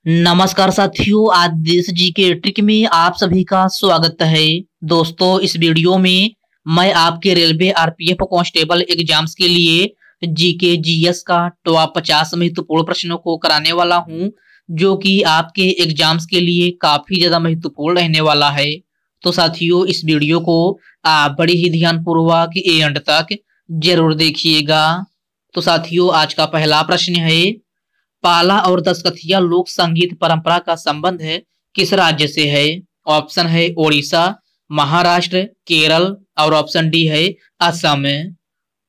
नमस्कार साथियों, आज देश जी के ट्रिक में आप सभी का स्वागत है। दोस्तों, इस वीडियो में मैं आपके रेलवे आरपीएफ कांस्टेबल एग्जाम्स के लिए जीके जीएस का टॉप 50 महत्वपूर्ण प्रश्नों को कराने वाला हूं, जो कि आपके एग्जाम्स के लिए काफी ज्यादा महत्वपूर्ण रहने वाला है। तो साथियों, इस वीडियो को आप बड़ी ही ध्यानपूर्वक एंड तक जरूर देखिएगा। तो साथियों, आज का पहला प्रश्न है, पाला और दशकथिया लोक संगीत परंपरा का संबंध है किस राज्य से है? ऑप्शन है ओडिशा, महाराष्ट्र, केरल और ऑप्शन डी है असम।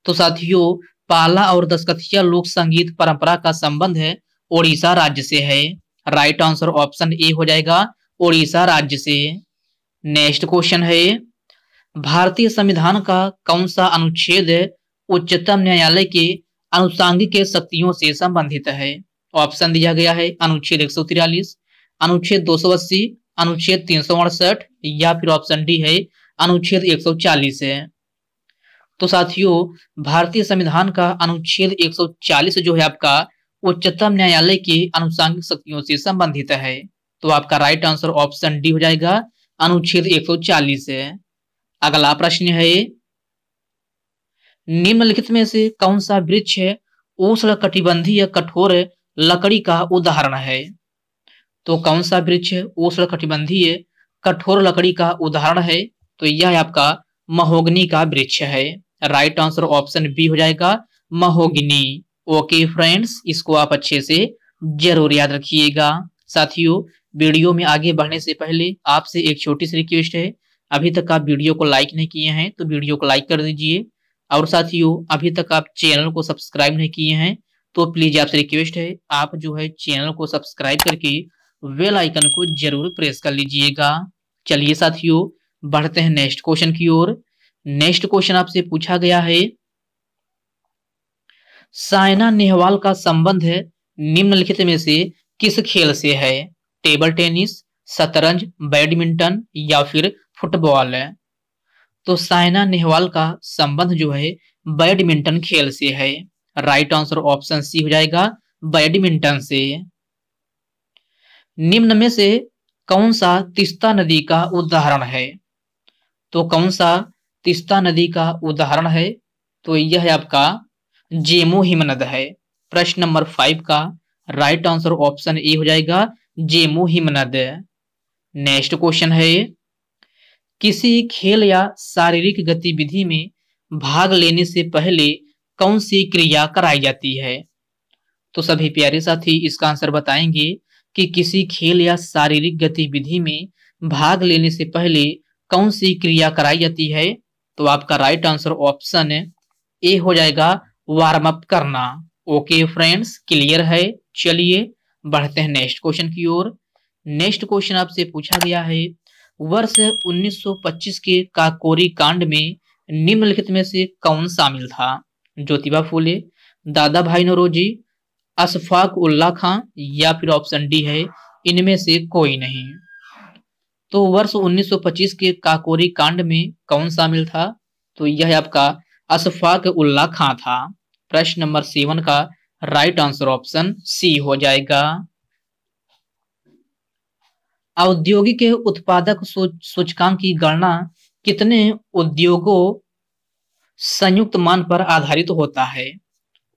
तो साथियों, पाला और दशकथिया लोक संगीत परंपरा का संबंध है ओडिशा राज्य से है। राइट आंसर ऑप्शन ए हो जाएगा, ओडिशा राज्य से। नेक्स्ट क्वेश्चन है, भारतीय संविधान का कौन सा अनुच्छेद उच्चतम न्यायालय के अनुसांगिक शक्तियों से संबंधित है? ऑप्शन दिया गया है अनुच्छेद 143, अनुच्छेद 280, अनुच्छेद 368 या फिर ऑप्शन डी है अनुच्छेद 140 है। तो साथियों, भारतीय संविधान का अनुच्छेद 140 जो है आपका उच्चतम न्यायालय के अनुसांगिक शक्तियों से संबंधित है। तो आपका राइट आंसर ऑप्शन डी हो जाएगा, अनुच्छेद 140 है। अगला प्रश्न है, निम्नलिखित में से कौन सा वृक्ष उष्णकटिबंधीय कठोर लकड़ी का उदाहरण है? तो कौन सा वृक्ष उष्णकटिबंधीय कठोर लकड़ी का उदाहरण है? तो यह आपका महोगनी का वृक्ष है। राइट आंसर ऑप्शन बी हो जाएगा, महोगनी। ओके फ्रेंड्स, इसको आप अच्छे से जरूर याद रखिएगा। साथियों, वीडियो में आगे बढ़ने से पहले आपसे एक छोटी सी रिक्वेस्ट है, अभी तक आप वीडियो को लाइक नहीं किए हैं तो वीडियो को लाइक कर दीजिए। और साथियों, अभी तक आप चैनल को सब्सक्राइब नहीं किए हैं तो प्लीज आपसे रिक्वेस्ट है, आप जो है चैनल को सब्सक्राइब करके बेल आइकन को जरूर प्रेस कर लीजिएगा। चलिए साथियों, बढ़ते हैं नेक्स्ट क्वेश्चन की ओर। नेक्स्ट क्वेश्चन आपसे पूछा गया है, साइना नेहवाल का संबंध है निम्नलिखित में से किस खेल से है? टेबल टेनिस, शतरंज, बैडमिंटन या फिर फुटबॉल है? तो साइना नेहवाल का संबंध जो है बैडमिंटन खेल से है। राइट आंसर ऑप्शन सी हो जाएगा, बैडमिंटन से। निम्न में से कौन सा तीस्ता नदी का उदाहरण है? तो कौन सा तीस्ता नदी का उदाहरण है? तो यह है आपका जेमो हिमनद है। प्रश्न नंबर 5 का राइट आंसर ऑप्शन ए हो जाएगा, जेमो हिमनद। नेक्स्ट क्वेश्चन है, किसी खेल या शारीरिक गतिविधि में भाग लेने से पहले कौन सी क्रिया कराई जाती है? तो सभी प्यारे साथी इसका आंसर बताएंगे कि किसी खेल या शारीरिक गतिविधि में भाग लेने से पहले कौन सी क्रिया कराई जाती है? तो आपका राइट आंसर ऑप्शन ए हो जाएगा, वार्म अप करना। ओके फ्रेंड्स, क्लियर है। चलिए बढ़ते हैं नेक्स्ट क्वेश्चन की ओर। नेक्स्ट क्वेश्चन आपसे पूछा गया है, वर्ष 1925 के काकोरी कांड में निम्नलिखित में से कौन शामिल था? ज्योतिबा फूले, दादा भाई नौरोजी, अशफाक उल्ला खां या फिर ऑप्शन डी है इनमें से कोई नहीं। तो वर्ष 1925 के काकोरी कांड में कौन शामिल था? तो यह आपका अशफाक उल्ला खां था। प्रश्न नंबर 7 का राइट आंसर ऑप्शन सी हो जाएगा। औद्योगिक उत्पादक सूचकांक की गणना कितने उद्योगों संयुक्त मान पर आधारित होता है?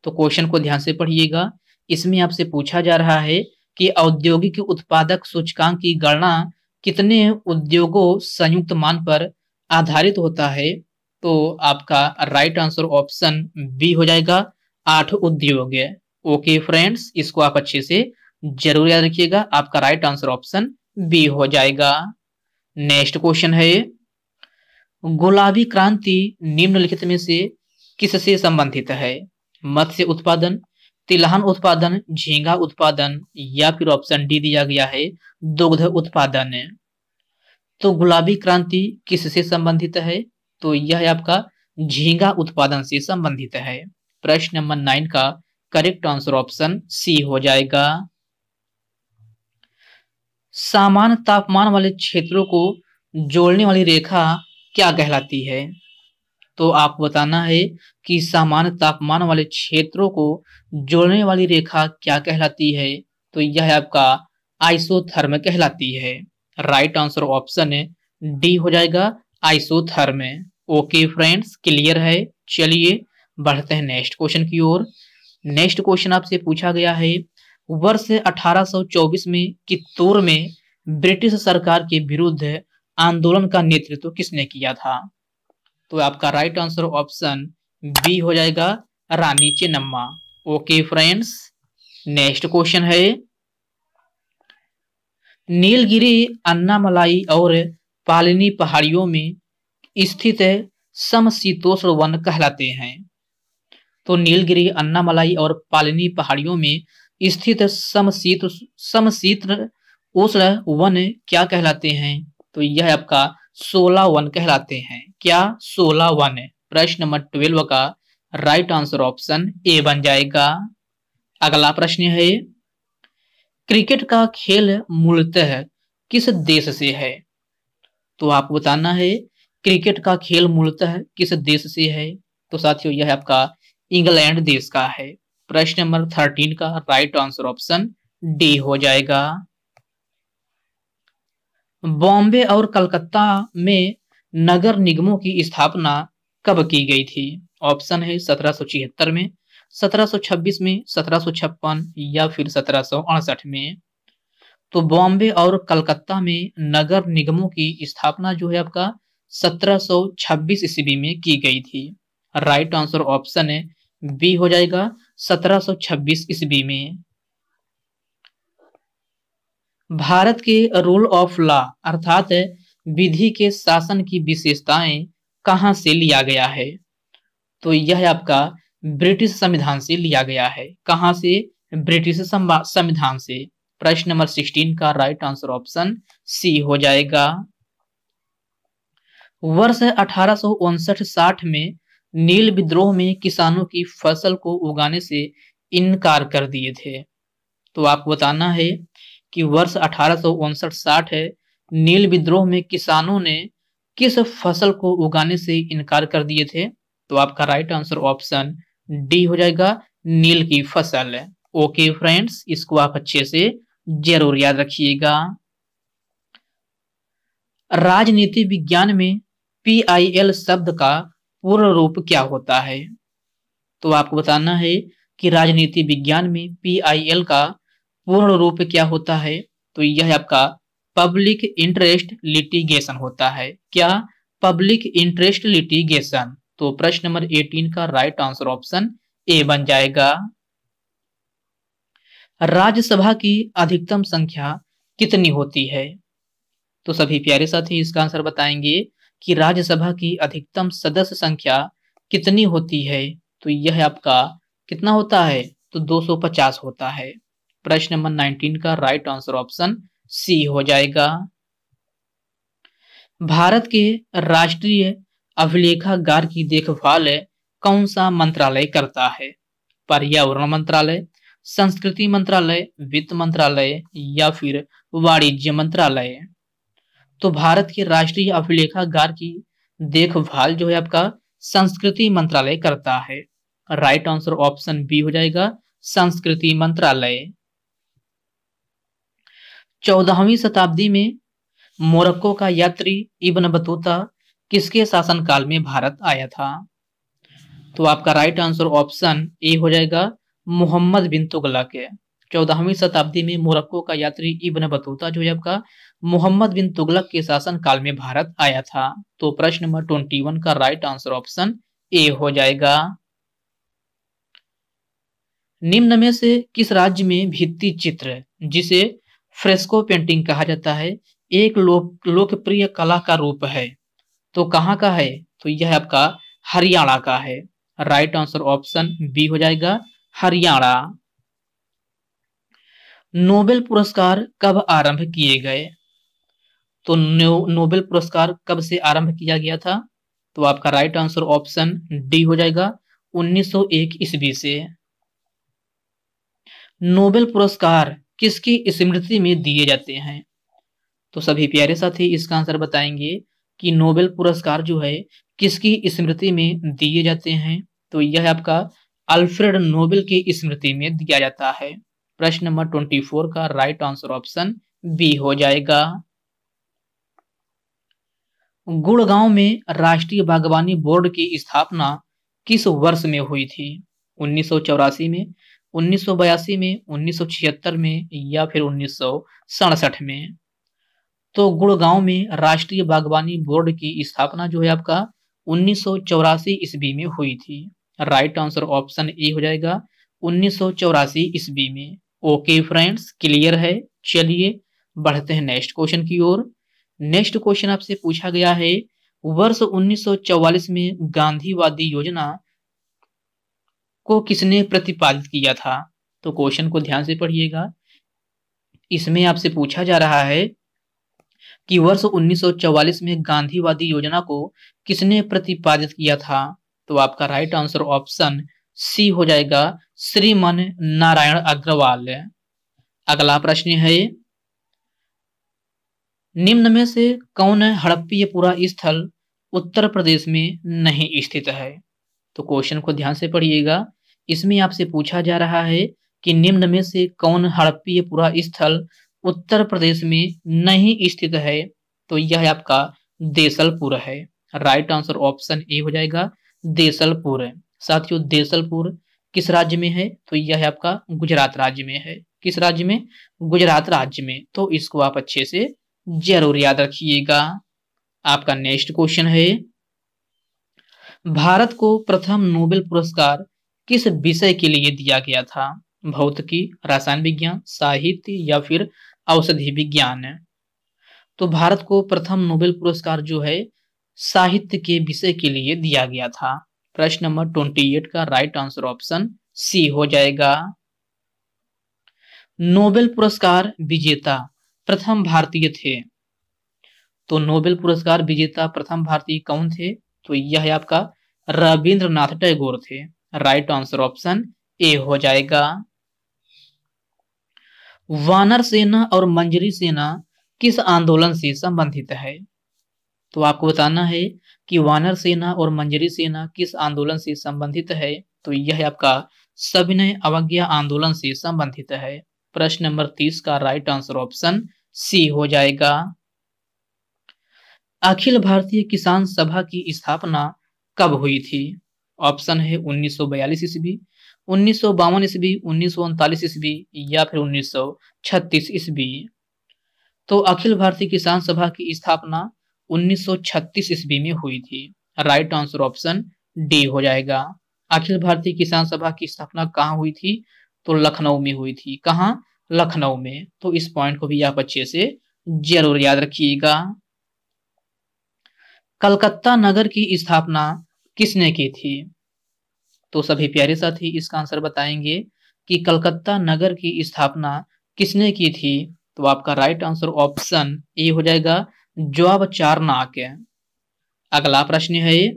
तो क्वेश्चन को ध्यान से पढ़िएगा। इसमें आपसे पूछा जा रहा है कि औद्योगिक उत्पादक सूचकांक की गणना कितने उद्योगों संयुक्त मान पर आधारित होता है? तो आपका राइट आंसर ऑप्शन बी हो जाएगा, 8 उद्योग। ओके फ्रेंड्स, इसको आप अच्छे से जरूर याद रखिएगा। आपका राइट आंसर ऑप्शन बी हो जाएगा। नेक्स्ट क्वेश्चन है, गुलाबी क्रांति निम्नलिखित में से किससे संबंधित है? मत्स्य उत्पादन, तिलहन उत्पादन, झींगा उत्पादन या फिर ऑप्शन डी दिया गया है दुग्ध उत्पादन। तो गुलाबी क्रांति किससे संबंधित है? तो यह है आपका झींगा उत्पादन से संबंधित है। प्रश्न नंबर 9 का करेक्ट आंसर ऑप्शन सी हो जाएगा। सामान्य तापमान वाले क्षेत्रों को जोड़ने वाली रेखा क्या कहलाती है? तो आपको बताना है कि सामान्य तापमान वाले क्षेत्रों को जोड़ने वाली रेखा क्या कहलाती है? तो यह है आपका आइसोथर्म कहलाती है। राइट आंसर ऑप्शन डी हो जाएगा, आइसोथर्म। ओके फ्रेंड्स, क्लियर है। चलिए बढ़ते हैं नेक्स्ट क्वेश्चन की ओर। नेक्स्ट क्वेश्चन आपसे पूछा गया है, वर्ष 1824 में कित्तूर में ब्रिटिश सरकार के विरुद्ध आंदोलन का नेतृत्व किसने किया था? तो आपका राइट आंसर ऑप्शन बी हो जाएगा, Rani Chennamma. Okay friends, next question है, नीलगिरी, अन्नामलाई और पालिनी पहाड़ियों में स्थित समशीतोष्ण वन कहलाते हैं। तो नीलगिरी, अन्नामलाई और पालिनी पहाड़ियों में स्थित समशीतोष्ण वन क्या कहलाते हैं? तो यह आपका 16 वन कहलाते हैं। क्या? 16 वन। प्रश्न नंबर 12 का राइट आंसर ऑप्शन ए बन जाएगा। अगला प्रश्न है, क्रिकेट का खेल मूलतः किस देश से है? तो आपको बताना है क्रिकेट का खेल मूलतः किस देश से है। तो साथियों यह आपका इंग्लैंड देश का है। प्रश्न नंबर 13 का राइट आंसर ऑप्शन डी हो जाएगा। बॉम्बे और कलकत्ता में नगर निगमों की स्थापना कब की गई थी? ऑप्शन है 1776 में, 1726 में, 1756 या फिर 1768 में। तो बॉम्बे और कलकत्ता में नगर निगमों की स्थापना जो है आपका 1726 ईस्वी में की गई थी। राइट आंसर ऑप्शन है बी हो जाएगा, 1726 ईस्वी में। भारत के रूल ऑफ लॉ अर्थात विधि के शासन की विशेषताएं कहां से लिया गया है? तो यह आपका ब्रिटिश संविधान से लिया गया है। कहां से? ब्रिटिश संविधान से। प्रश्न नंबर 16 का राइट आंसर ऑप्शन सी हो जाएगा। वर्ष 1859-60 में नील विद्रोह में किसानों की फसल को उगाने से इनकार कर दिए थे। तो आपको बताना है कि वर्ष 1859-60 है, नील विद्रोह में किसानों ने किस फसल को उगाने से इनकार कर दिए थे? तो आपका राइट आंसर ऑप्शन डी हो जाएगा, नील की फसल। ओके फ्रेंड्स, इसको आप अच्छे से जरूर याद रखिएगा। राजनीति विज्ञान में PIL शब्द का पूर्ण रूप क्या होता है? तो आपको बताना है कि राजनीति विज्ञान में PIL का पूर्ण रूप क्या होता है? तो यह आपका पब्लिक इंटरेस्ट लिटिगेशन होता है। क्या? Public interest litigation. तो प्रश्न नंबर 18 का राइट आंसर ऑप्शन ए बन जाएगा। राज्यसभा की अधिकतम संख्या कितनी होती है? तो सभी प्यारे साथी इसका आंसर बताएंगे कि राज्यसभा की अधिकतम सदस्य संख्या कितनी होती है? तो यह आपका कितना होता है? तो 250 होता है। प्रश्न नंबर 19 का राइट आंसर ऑप्शन सी हो जाएगा। भारत के राष्ट्रीय अभिलेखागार की देखभाल कौन सा मंत्रालय करता है? पर्यावरण मंत्रालय, संस्कृति मंत्रालय, वित्त मंत्रालय या फिर वाणिज्य मंत्रालय? तो भारत के राष्ट्रीय अभिलेखागार की देखभाल जो है आपका संस्कृति मंत्रालय करता है। राइट आंसर ऑप्शन बी हो जाएगा, संस्कृति मंत्रालय। 14वीं शताब्दी में मोरक्को का यात्री इब्न बतूता किसके शासनकाल में भारत आया था? तो आपका राइट आंसर ऑप्शन ए हो जाएगा, मोहम्मद बिन तुगलक। 14वीं शताब्दी में मोरक्को का यात्री इब्न बतूता जो है आपका मोहम्मद बिन तुगलक के शासन काल में भारत आया था। तो प्रश्न नंबर 21 का राइट आंसर ऑप्शन ए हो जाएगा। निम्न में से किस राज्य में भित्ति चित्र, जिसे फ्रेस्को पेंटिंग कहा जाता है, एक लोकप्रिय कला का रूप है? तो कहाँ का है? तो यह आपका हरियाणा का है। राइट आंसर ऑप्शन बी हो जाएगा, हरियाणा। नोबेल पुरस्कार कब आरंभ किए गए? तो नोबेल पुरस्कार कब से आरंभ किया गया था? तो आपका राइट आंसर ऑप्शन डी हो जाएगा, 1901 ईस्वी से। नोबेल पुरस्कार किसकी स्मृति में दिए जाते हैं? तो सभी प्यारे साथी इसका आंसर बताएंगे कि नोबेल पुरस्कार जो है किसकी स्मृति में दिए जाते हैं? तो यह आपका अल्फ्रेड नोबेल की स्मृति में दिया जाता है। प्रश्न नंबर 24 का राइट आंसर ऑप्शन बी हो जाएगा। गुड़गांव में राष्ट्रीय बागवानी बोर्ड की स्थापना किस वर्ष में हुई थी? 1984 में, 1982 में, 1976 में या फिर 1967 में? तो गुड़गांव में राष्ट्रीय बागवानी बोर्ड की स्थापना जो है आपका 1984 ईस्वी में हुई थी। राइट आंसर ऑप्शन ए हो जाएगा 1984 ईस्वी में। ओके फ्रेंड्स, क्लियर है। चलिए बढ़ते हैं नेक्स्ट क्वेश्चन की ओर। नेक्स्ट क्वेश्चन आपसे पूछा गया है, वर्ष 1944 में गांधीवादी योजना को किसने प्रतिपादित किया था? तो क्वेश्चन को ध्यान से पढ़िएगा। इसमें आपसे पूछा जा रहा है कि वर्ष 1944 में गांधीवादी योजना को किसने प्रतिपादित किया था? तो आपका राइट आंसर ऑप्शन सी हो जाएगा श्रीमन नारायण अग्रवाल। अगला प्रश्न है, निम्न में से कौन हड़प्पीयपुरा स्थल उत्तर प्रदेश में नहीं स्थित है? तो क्वेश्चन को ध्यान से पढ़िएगा। इसमें आपसे पूछा जा रहा है कि निम्न में से कौन हड़प्पीयपुरा स्थल उत्तर प्रदेश में नहीं स्थित है? तो यह आपका देसलपुर है। राइट आंसर ऑप्शन ए हो जाएगा देसलपुर। साथियों, देसलपुर किस राज्य में है? तो यह आपका गुजरात राज्य में है। किस राज्य में? गुजरात राज्य में। तो इसको आप अच्छे से जरूर याद रखिएगा। आपका नेक्स्ट क्वेश्चन है, भारत को प्रथम नोबेल पुरस्कार किस विषय के लिए दिया गया था? भौतिकी, रसायन विज्ञान, साहित्य या फिर औषधि विज्ञान? तो भारत को प्रथम नोबेल पुरस्कार जो है साहित्य के विषय के लिए दिया गया था। प्रश्न नंबर 28 का राइट आंसर ऑप्शन सी हो जाएगा। नोबेल पुरस्कार विजेता प्रथम भारतीय थे। तो नोबेल पुरस्कार विजेता प्रथम भारतीय कौन थे? तो यह आपका रविंद्रनाथ टैगोर थे। राइट आंसर ऑप्शन ए हो जाएगा। वानर सेना और मंजरी सेना किस आंदोलन से संबंधित है? तो आपको बताना है कि वानर सेना और मंजरी सेना किस आंदोलन से संबंधित है? तो यह आपका सविनय अवज्ञा आंदोलन से संबंधित है। प्रश्न नंबर 30 का राइट आंसर ऑप्शन सी हो जाएगा। अखिल भारतीय किसान सभा की स्थापना कब हुई थी? ऑप्शन है 1942 ईस्वी, 1952 ईस्वी, 1939 ईस्वी या फिर 1936 ईस्वी? तो अखिल भारतीय किसान सभा की स्थापना 1936 ईस्वी में हुई थी। राइट आंसर ऑप्शन डी हो जाएगा। अखिल भारतीय किसान सभा की स्थापना कहाँ हुई थी? तो लखनऊ में हुई थी। कहाँ? लखनऊ में। तो इस पॉइंट को भी आप अच्छे से जरूर याद रखिएगा। कलकत्ता नगर की स्थापना किसने की थी? तो सभी प्यारे साथी इसका आंसर बताएंगे कि कलकत्ता नगर की स्थापना किसने की थी? तो आपका राइट आंसर ऑप्शन ए हो जाएगा जवाब चारनाक। अगला प्रश्न है,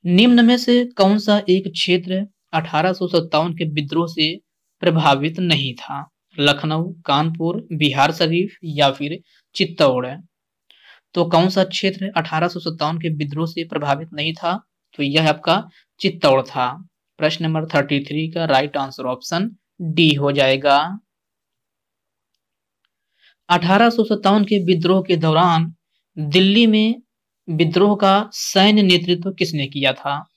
निम्न में से कौन सा एक क्षेत्र 1857 के विद्रोह से प्रभावित नहीं था? लखनऊ, कानपुर, बिहार शरीफ या फिर चित्तौड़? तो कौन सा क्षेत्र 1857 के विद्रोह से प्रभावित नहीं था? तो यह आपका चित्तौड़ था। प्रश्न नंबर 33 का राइट आंसर ऑप्शन डी हो जाएगा। 1857 के विद्रोह के दौरान दिल्ली में विद्रोह का सैन्य नेतृत्व किसने किया था?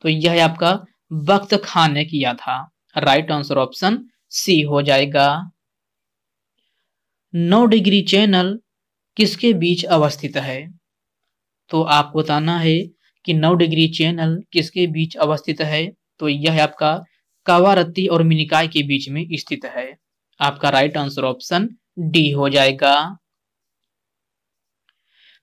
तो यह आपका बख्त खान ने किया था। राइट आंसर ऑप्शन सी हो जाएगा। 9 डिग्री चैनल किसके बीच अवस्थित है? तो आपको बताना है कि 9 डिग्री चैनल किसके बीच अवस्थित है? तो यह आपका कावारत्ती और मिनिकाय के बीच में स्थित है। आपका राइट आंसर ऑप्शन डी हो जाएगा।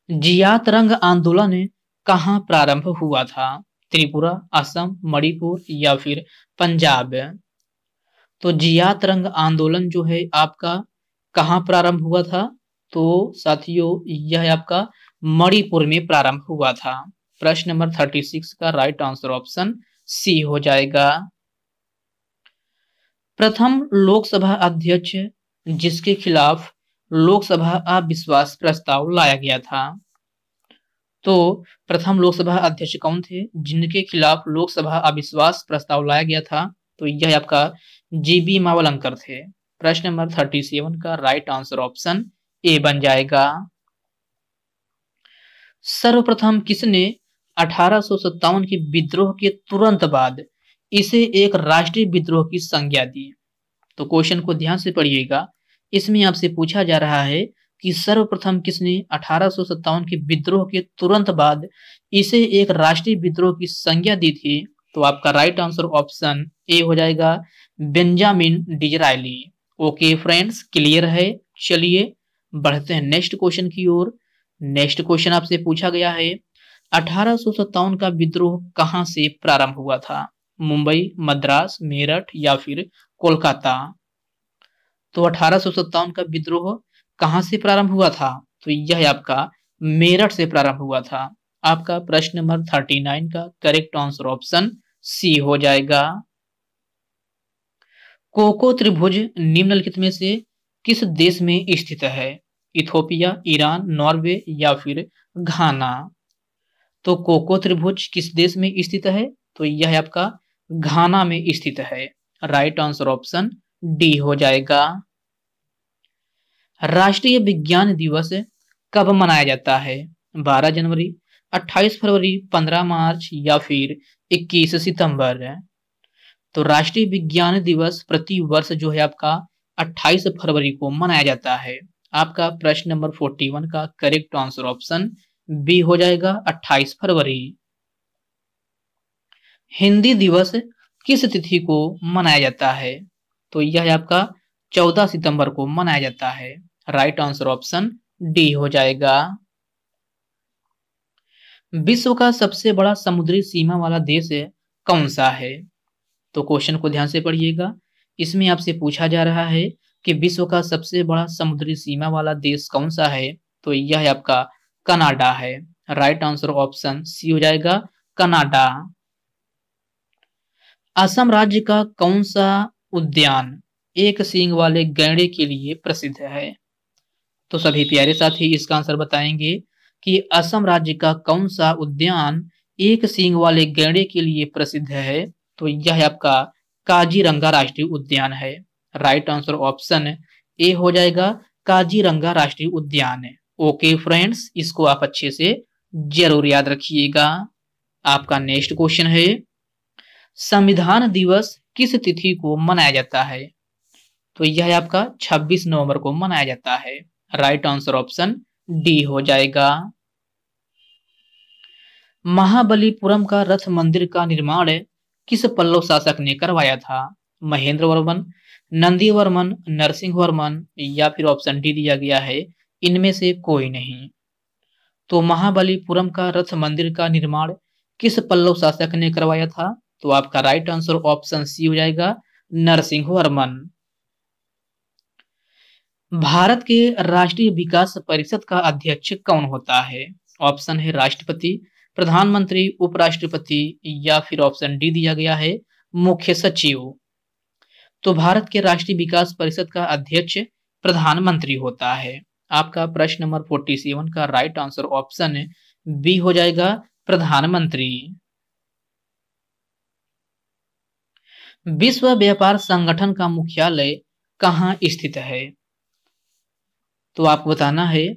जियात रंग आंदोलन कहां प्रारंभ हुआ था? त्रिपुरा, असम, मणिपुर या फिर पंजाब? तो जियात रंग आंदोलन जो है आपका कहां प्रारंभ हुआ था? तो साथियों यह आपका मणिपुर में प्रारंभ हुआ था। प्रश्न नंबर 36 का राइट आंसर ऑप्शन सी हो जाएगा। प्रथम लोकसभा अध्यक्ष जिसके खिलाफ लोकसभा अविश्वास प्रस्ताव लाया गया था? तो प्रथम लोकसभा अध्यक्ष कौन थे जिनके खिलाफ लोकसभा अविश्वास प्रस्ताव लाया गया था? तो यह आपका जीबी मावलंकर थे। प्रश्न नंबर 37 का राइट आंसर ऑप्शन ए बन जाएगा। सर्वप्रथम किसने 1857 के विद्रोह के तुरंत बाद इसे एक राष्ट्रीय विद्रोह की संज्ञा दी? तो क्वेश्चन को ध्यान से पढ़िएगा। इसमें आपसे पूछा जा रहा है कि सर्वप्रथम किसने 1857 के विद्रोह के तुरंत बाद इसे एक राष्ट्रीय विद्रोह की संज्ञा दी थी? तो आपका राइट आंसर ऑप्शन ए हो जाएगा, Benjamin Disraeli. Okay friends, clear है। चलिए बढ़ते हैं नेक्स्ट क्वेश्चन की ओर। नेक्स्ट क्वेश्चन आपसे पूछा गया है 1857 का विद्रोह कहां से प्रारंभ हुआ था? मुंबई, मद्रास, मेरठ या फिर कोलकाता? तो 1857 का विद्रोह कहां से प्रारंभ हुआ था? तो यह आपका मेरठ से प्रारंभ हुआ था। आपका प्रश्न नंबर 39 का करेक्ट आंसर ऑप्शन सी हो जाएगा। कोको त्रिभुज निम्नलिखित में से किस देश में स्थित है? इथोपिया, ईरान, नॉर्वे या फिर घाना? तो कोको त्रिभुज किस देश में स्थित है? तो यह आपका घाना में स्थित है। राइट आंसर ऑप्शन डी हो जाएगा। राष्ट्रीय विज्ञान दिवस कब मनाया जाता है? 12 जनवरी, 28 फरवरी, 15 मार्च या फिर 21 सितंबर? तो राष्ट्रीय विज्ञान दिवस प्रति वर्ष जो है आपका 28 फरवरी को मनाया जाता है। आपका प्रश्न नंबर 41 का करेक्ट आंसर ऑप्शन बी हो जाएगा, 28 फरवरी। हिंदी दिवस किस तिथि को मनाया जाता है? तो यह आपका 14 सितंबर को मनाया जाता है। राइट आंसर ऑप्शन डी हो जाएगा। विश्व का सबसे बड़ा समुद्री सीमा वाला देश कौन सा है? तो क्वेश्चन को ध्यान से पढ़िएगा। इसमें आपसे पूछा जा रहा है कि विश्व का सबसे बड़ा समुद्री सीमा वाला देश कौन सा है? तो यह आपका कनाडा है। राइट आंसर ऑप्शन सी हो जाएगा, कनाडा। असम राज्य का कौन सा उद्यान एक सींग वाले गैंडे के लिए प्रसिद्ध है? तो सभी प्यारे साथी इसका आंसर बताएंगे कि असम राज्य का कौन सा उद्यान एक सींग वाले गैंडे के लिए प्रसिद्ध है? तो यह आपका काजीरंगा राष्ट्रीय उद्यान है। राइट आंसर ऑप्शन ए हो जाएगा, काजीरंगा राष्ट्रीय उद्यान। ओके फ्रेंड्स, इसको आप अच्छे से जरूर याद रखिएगा। आपका नेक्स्ट क्वेश्चन है, संविधान दिवस किस तिथि को मनाया जाता है? तो यह आपका 26 नवंबर को मनाया जाता है। राइट आंसर ऑप्शन डी हो जाएगा। महाबलीपुरम का रथ मंदिर का निर्माण किस पल्लव शासक ने करवाया था? महेंद्र वर्मन, नंदी वर्मन, नरसिंह वर्मन या फिर ऑप्शन डी दिया गया है इनमें से कोई नहीं। तो महाबलीपुरम का रथ मंदिर का निर्माण किस पल्लव शासक ने करवाया था? तो आपका राइट आंसर ऑप्शन सी हो जाएगा, नरसिंह वर्मन। भारत के राष्ट्रीय विकास परिषद का अध्यक्ष कौन होता है? ऑप्शन है राष्ट्रपति, प्रधानमंत्री, उपराष्ट्रपति या फिर ऑप्शन डी दिया गया है मुख्य सचिव। तो भारत के राष्ट्रीय विकास परिषद का अध्यक्ष प्रधानमंत्री होता है। आपका प्रश्न नंबर 47 का राइट आंसर ऑप्शन बी हो जाएगा, प्रधानमंत्री। विश्व व्यापार संगठन का मुख्यालय कहाँ स्थित है? तो आपको बताना है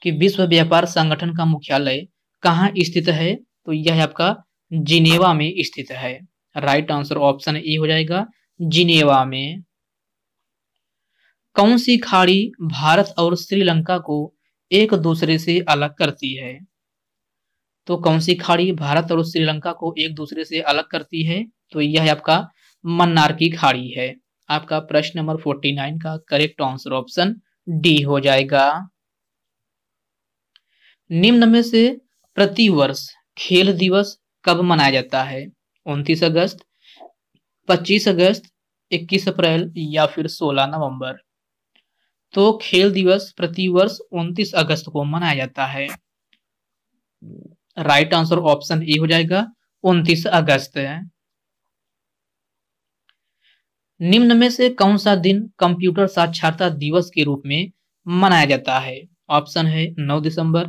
कि विश्व व्यापार संगठन का मुख्यालय कहाँ स्थित है? तो यह आपका जिनेवा में स्थित है। राइट आंसर ऑप्शन ए हो जाएगा, जिनेवा में। कौन सी खाड़ी भारत और श्रीलंका को एक दूसरे से अलग करती है? तो कौन सी खाड़ी भारत और श्रीलंका को एक दूसरे से अलग करती है? तो यह आपका मन्नार की खाड़ी है। आपका प्रश्न नंबर 49 का करेक्ट आंसर ऑप्शन डी हो जाएगा। निम्न में से प्रतिवर्ष खेल दिवस कब मनाया जाता है? 29 अगस्त, 25 अगस्त, 21 अप्रैल या फिर 16 नवंबर? तो खेल दिवस प्रतिवर्ष 29 अगस्त को मनाया जाता है। राइट आंसर ऑप्शन ए हो जाएगा, 29 अगस्त। निम्न में से कौन सा दिन कंप्यूटर साक्षरता दिवस के रूप में मनाया जाता है? ऑप्शन है 9 दिसंबर,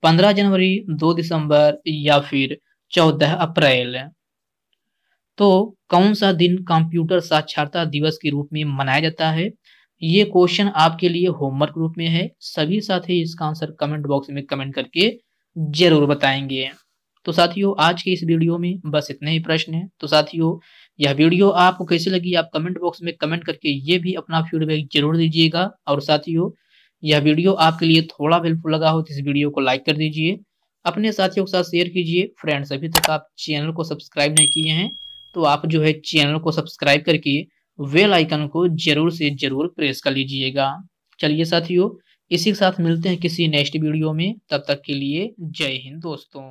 15 जनवरी, 2 दिसंबर या फिर 14 अप्रैल। तो कौन सा दिन कंप्यूटर साक्षरता दिवस के रूप में मनाया जाता है? ये क्वेश्चन आपके लिए होमवर्क रूप में है। सभी साथी इसका आंसर कमेंट बॉक्स में कमेंट करके जरूर बताएंगे। तो साथियों आज के इस वीडियो में बस इतने ही प्रश्न हैं। तो साथियों यह वीडियो आपको कैसी लगी आप कमेंट बॉक्स में कमेंट करके ये भी अपना फीडबैक जरूर दीजिएगा। और साथियों यह वीडियो आपके लिए थोड़ा हेल्पफुल लगा हो तो इस वीडियो को लाइक कर दीजिए, अपने साथियों के साथ शेयर कीजिए। फ्रेंड्स अभी तक आप चैनल को सब्सक्राइब नहीं किए हैं तो आप जो है चैनल को सब्सक्राइब करके बेल आइकन को जरूर से जरूर प्रेस कर लीजिएगा। चलिए साथियों इसी के साथ मिलते हैं किसी नेक्स्ट वीडियो में, तब तक के लिए जय हिंद दोस्तों।